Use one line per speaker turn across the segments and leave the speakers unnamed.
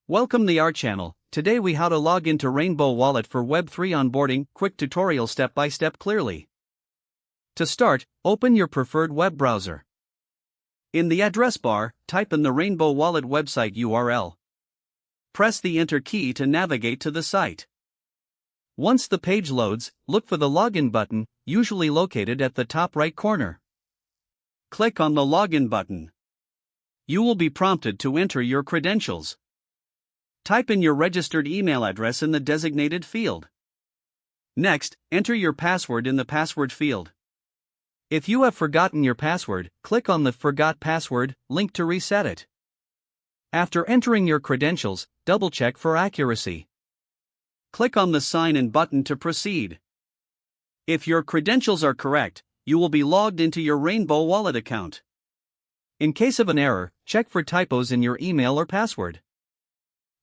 Welcome to our channel. Today we how to log into Rainbow Wallet for Web3 onboarding, quick tutorial step by step clearly. To start, open your preferred web browser. In the address bar, type in the Rainbow Wallet website URL. Press the enter key to navigate to the site. Once the page loads, look for the login button, usually located at the top right corner. Click on the login button. You will be prompted to enter your credentials. Type in your registered email address in the designated field. Next, enter your password in the password field. If you have forgotten your password, click on the Forgot Password link to reset it. After entering your credentials, double-check for accuracy. Click on the Sign In button to proceed. If your credentials are correct, you will be logged into your Rainbow Wallet account. In case of an error, check for typos in your email or password.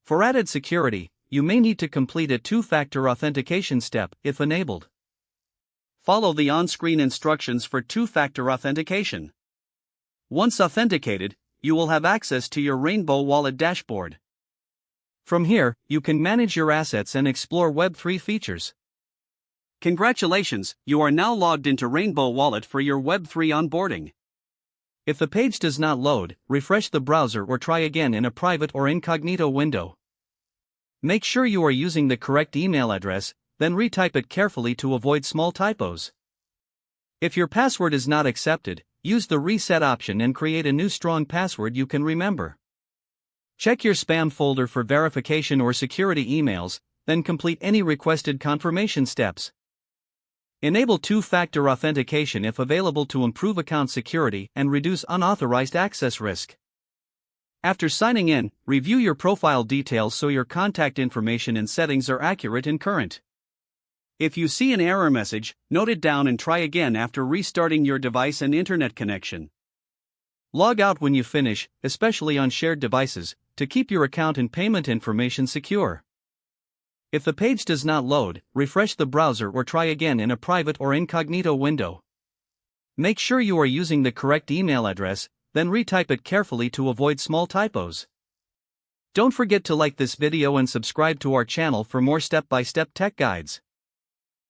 For added security, you may need to complete a two-factor authentication step if enabled. Follow the on-screen instructions for two-factor authentication. Once authenticated, you will have access to your Rainbow Wallet dashboard. From here, you can manage your assets and explore Web3 features. Congratulations, you are now logged into Rainbow Wallet for your Web3 onboarding. If the page does not load, refresh the browser or try again in a private or incognito window. Make sure you are using the correct email address, then retype it carefully to avoid small typos. If your password is not accepted, use the reset option and create a new strong password you can remember. Check your spam folder for verification or security emails, then complete any requested confirmation steps. Enable two-factor authentication if available to improve account security and reduce unauthorized access risk. After signing in, review your profile details so your contact information and settings are accurate and current. If you see an error message, note it down and try again after restarting your device and internet connection. Log out when you finish, especially on shared devices, to keep your account and payment information secure. If the page does not load, refresh the browser or try again in a private or incognito window. Make sure you are using the correct email address, then retype it carefully to avoid small typos. Don't forget to like this video and subscribe to our channel for more step-by-step tech guides.